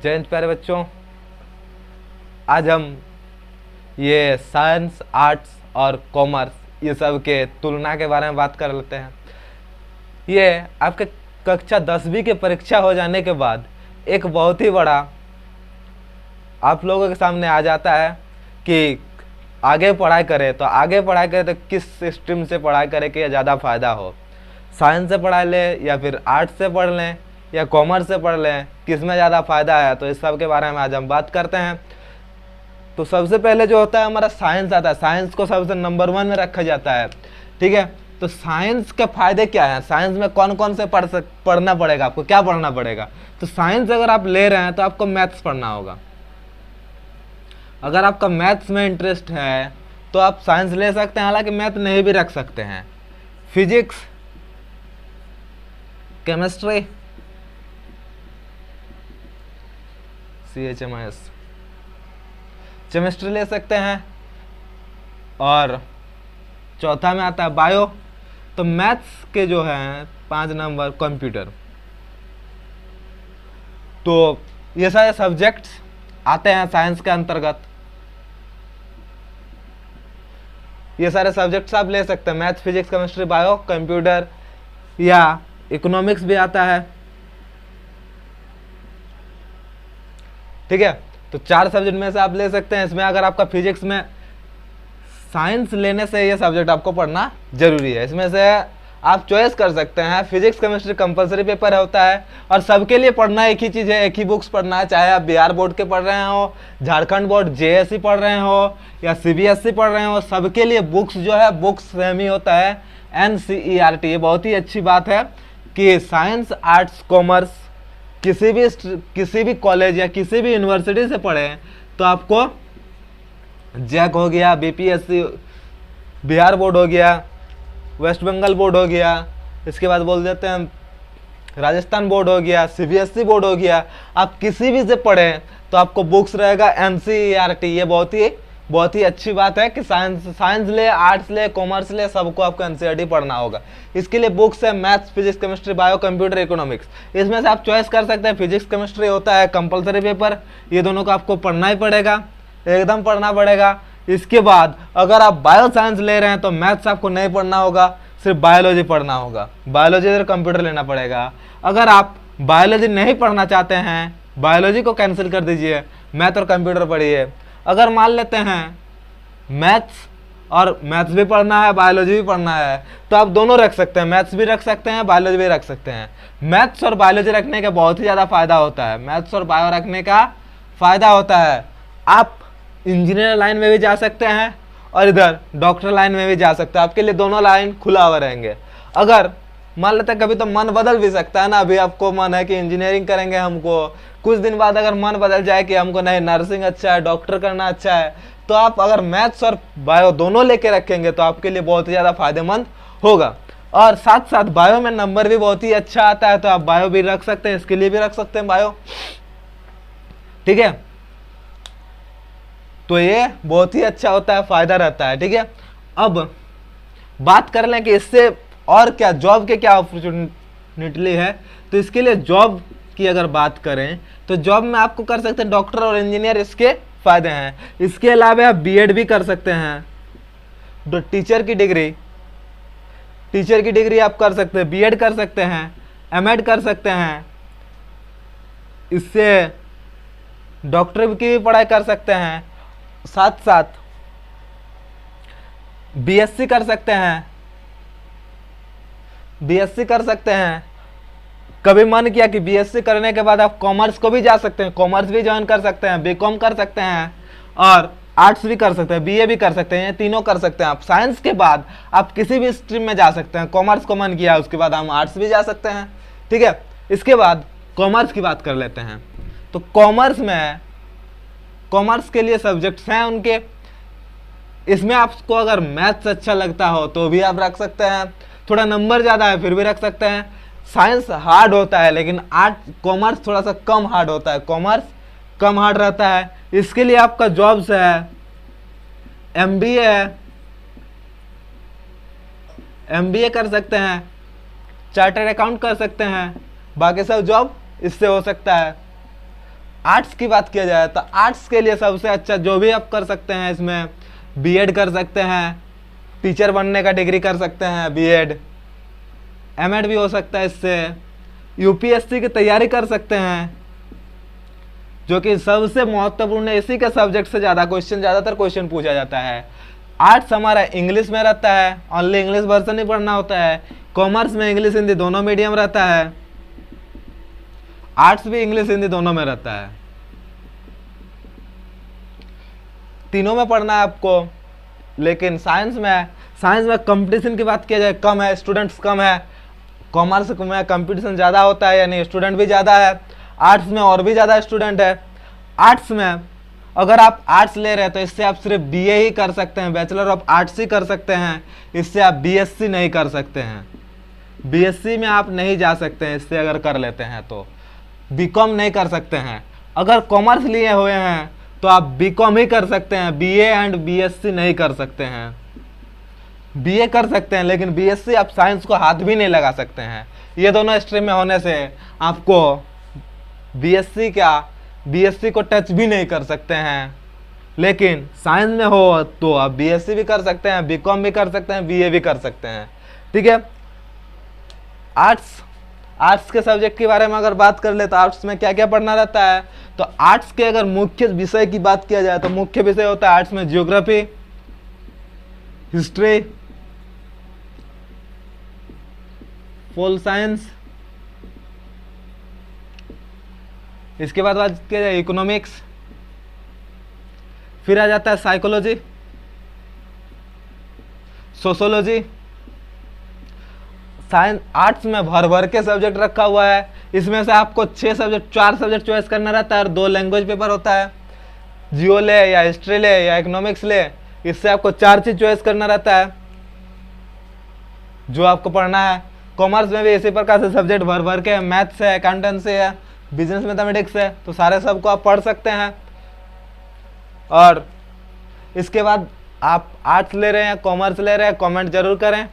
जय हिंद प्यारे बच्चों। आज हम ये साइंस, आर्ट्स और कॉमर्स ये सब के तुलना के बारे में बात कर लेते हैं। ये आपके कक्षा 10वीं की परीक्षा हो जाने के बाद एक बहुत ही बड़ा आप लोगों के सामने आ जाता है कि आगे पढ़ाई करें तो किस स्ट्रीम से पढ़ाई करें कि ज़्यादा फ़ायदा हो। साइंस से पढ़ाई लें या फिर आर्ट्स से पढ़ लें या कॉमर्स से पढ़ लें, किस में ज़्यादा फ़ायदा है। तो इस सब के बारे में आज हम बात करते हैं। तो सबसे पहले जो होता है हमारा साइंस आता है। साइंस को सबसे नंबर 1 में रखा जाता है, ठीक है। तो साइंस के फ़ायदे क्या हैं, साइंस में कौन कौन से पढ़ना पड़ेगा, आपको क्या पढ़ना पड़ेगा। तो साइंस अगर आप ले रहे हैं तो आपको मैथ्स पढ़ना होगा। अगर आपका मैथ्स में इंटरेस्ट है तो आप साइंस ले सकते हैं, हालांकि मैथ नहीं भी रख सकते हैं। फिजिक्स, केमिस्ट्री, CHMIS केमिस्ट्री ले सकते हैं। और चौथा में आता है बायो। तो मैथ्स के जो है 5 नंबर कंप्यूटर। तो ये सारे सब्जेक्ट्स आते हैं साइंस के अंतर्गत। ये सारे सब्जेक्ट्स आप ले सकते हैं, math, physics, chemistry, bio, computer या इकोनॉमिक्स भी आता है, ठीक है। तो 4 सब्जेक्ट में से आप ले सकते हैं। इसमें अगर आपका फिजिक्स में साइंस लेने से ये सब्जेक्ट आपको पढ़ना जरूरी है। इसमें से आप चॉइस कर सकते हैं। फिजिक्स केमिस्ट्री कंपलसरी पेपर होता है और सबके लिए पढ़ना एक ही चीज़ है, एक ही बुक्स पढ़ना है। चाहे आप बिहार बोर्ड के पढ़ रहे हो, झारखंड बोर्ड JSE पढ़ रहे हो या CBSE पढ़ रहे हो, सबके लिए बुक्स जो है बुक्स सेम ही होता है, NCERT। ये बहुत ही अच्छी बात है कि साइंस, आर्ट्स, कॉमर्स किसी भी कॉलेज या किसी भी यूनिवर्सिटी से पढ़े तो आपको जैक हो गया, BPSC बिहार बोर्ड हो गया, वेस्ट बंगाल बोर्ड हो गया, इसके बाद बोल देते हैं राजस्थान बोर्ड हो गया, CBSE बोर्ड हो गया, आप किसी भी से पढ़ें तो आपको बुक्स रहेगा NCERT। ये बहुत ही अच्छी बात है कि साइंस ले, आर्ट्स ले, कॉमर्स ले, सबको आपको NCERT पढ़ना होगा। इसके लिए बुक्स है maths, physics, chemistry, bio, computer, economics. इसमें से आप चॉइस कर सकते हैं। फिजिक्स केमिस्ट्री होता है कंपलसरी पेपर, ये दोनों को आपको पढ़ना ही पड़ेगा, एकदम पढ़ना पड़ेगा। इसके बाद अगर आप बायो साइंस ले रहे हैं तो मैथ्स आपको नहीं पढ़ना होगा, सिर्फ बायोलॉजी पढ़ना होगा। बायोलॉजी इधर कंप्यूटर लेना पड़ेगा। अगर आप बायोलॉजी नहीं पढ़ना चाहते हैं, बायोलॉजी को कैंसिल कर दीजिए, मैथ और कंप्यूटर पढ़िए। अगर मान लेते हैं मैथ्स भी पढ़ना है, बायोलॉजी भी पढ़ना है, तो आप दोनों रख सकते हैं, मैथ्स भी रख सकते हैं, बायोलॉजी भी रख सकते हैं। मैथ्स और बायोलॉजी रखने का बहुत ही ज़्यादा फायदा होता है। मैथ्स और बायो रखने का फायदा होता है, आप इंजीनियर लाइन में भी जा सकते हैं और इधर डॉक्टर लाइन में भी जा सकते हैं। आपके लिए दोनों लाइन खुला हुआ रहेंगे। अगर मान लेते हैं कभी तो मन बदल भी सकता है ना, अभी आपको मन है कि इंजीनियरिंग करेंगे, हमको कुछ दिन बाद अगर मन बदल जाए कि हमको नहीं नर्सिंग अच्छा है, डॉक्टर करना अच्छा है, तो आप अगर मैथ्स और बायो दोनों लेके रखेंगे तो आपके लिए बहुत ही ज़्यादा फायदेमंद होगा। और साथ साथ बायो में नंबर भी बहुत ही अच्छा आता है, तो आप बायो भी रख सकते हैं, इसके लिए भी रख सकते हैं बायो, ठीक है। तो ये बहुत ही अच्छा होता है, फायदा रहता है, ठीक है। अब बात कर लें कि इससे और क्या जॉब के क्या अपॉर्चुनिटी है। तो इसके लिए जॉब की अगर बात करें तो जॉब में आपको कर सकते हैं डॉक्टर और इंजीनियर, इसके फायदे हैं। इसके अलावा आप B.Ed भी कर सकते हैं, तो टीचर की डिग्री आप कर सकते हैं, B.Ed कर सकते हैं, M.Ed कर सकते हैं, इससे डॉक्टर की भी पढ़ाई कर सकते हैं। साथ साथ BSc कर सकते हैं। कभी मन किया कि BSc करने के बाद आप कॉमर्स को भी जा सकते हैं, कॉमर्स भी ज्वाइन कर सकते हैं, B.Com कर सकते हैं और आर्ट्स भी कर सकते हैं, BA भी कर सकते हैं, ये तीनों कर सकते हैं आप। साइंस के बाद आप किसी भी स्ट्रीम में जा सकते हैं। कॉमर्स को मन किया उसके बाद हम आर्ट्स भी जा सकते हैं, ठीक है। इसके बाद कॉमर्स की बात कर लेते हैं। तो कॉमर्स के लिए सब्जेक्ट्स हैं उनके, इसमें आपको अगर मैथ्स अच्छा लगता हो तो भी आप रख सकते हैं, थोड़ा नंबर ज़्यादा है फिर भी रख सकते हैं। साइंस हार्ड होता है लेकिन कॉमर्स थोड़ा सा कम हार्ड होता है, कॉमर्स कम हार्ड रहता है। इसके लिए आपका जॉब्स है, MBA कर सकते हैं, चार्टर्ड अकाउंट कर सकते हैं, बाकी सब जॉब इससे हो सकता है। आर्ट्स की बात किया जाए तो आर्ट्स के लिए सबसे अच्छा जो भी आप कर सकते हैं, इसमें बीएड कर सकते हैं, टीचर बनने का डिग्री कर सकते हैं, बीएड, एमएड भी हो सकता है इससे, यूपीएससी की तैयारी कर सकते हैं, जो कि सबसे महत्वपूर्ण है। इसी के सब्जेक्ट से ज़्यादातर क्वेश्चन पूछा जाता है। आर्ट्स हमारा इंग्लिश में रहता है, ओनली इंग्लिश वर्जन ही पढ़ना होता है। कॉमर्स में इंग्लिश हिंदी दोनों मीडियम रहता है, आर्ट्स भी इंग्लिश हिंदी दोनों में रहता है, तीनों में पढ़ना है आपको। लेकिन साइंस में कंपटीशन की बात किया जाए कम है, स्टूडेंट्स कम है। कॉमर्स में कंपटीशन ज़्यादा होता है, यानी स्टूडेंट भी ज़्यादा है। आर्ट्स में और भी ज़्यादा स्टूडेंट है। आर्ट्स में अगर आप आर्ट्स ले रहे हैं तो इससे आप सिर्फ बीए ही कर सकते हैं, बैचलर ऑफ आर्ट्स ही कर सकते हैं, इससे आप बीएससी नहीं कर सकते हैं। बीएससी में आप नहीं जा सकते हैं इससे, अगर कर लेते हैं तो बीकॉम नहीं कर सकते हैं। अगर कॉमर्स लिए हुए हैं तो आप बीकॉम ही कर सकते हैं, बीए एंड बीएससी नहीं कर सकते हैं। बीए कर सकते हैं लेकिन बीएससी आप साइंस को हाथ भी नहीं लगा सकते हैं। ये दोनों स्ट्रीम में होने से आपको बीएससी को टच भी नहीं कर सकते हैं। लेकिन साइंस में हो तो आप बीएससी भी कर सकते हैं, बीकॉम भी कर सकते हैं, बीए भी कर सकते हैं। ठीक है। आर्ट्स के सब्जेक्ट के बारे में अगर बात कर ले तो आर्ट्स में क्या क्या पढ़ना रहता है, तो आर्ट्स के अगर मुख्य विषय की बात किया जाए तो मुख्य विषय होता है आर्ट्स में ज्योग्राफी, हिस्ट्री, पोल साइंस, इसके बाद बात किया जाए इकोनॉमिक्स, फिर आ जाता है साइकोलॉजी, सोशोलॉजी। साइंस आर्ट्स में भर के सब्जेक्ट रखा हुआ है। इसमें से आपको 4 सब्जेक्ट चॉइस करना रहता है और 2 लैंग्वेज पेपर होता है। जियो ले या हिस्ट्री ले या इकोनॉमिक्स ले, इससे आपको 4 चीज चॉइस करना रहता है जो आपको पढ़ना है। कॉमर्स में भी इसी प्रकार से सब्जेक्ट भर के, मैथ्स है, अकाउंटेंसी है, बिजनेस मैथमेटिक्स है, तो सारे सबको आप पढ़ सकते हैं। और इसके बाद आप आर्ट्स ले रहे हैं, कॉमर्स ले रहे हैं, कमेंट जरूर करें।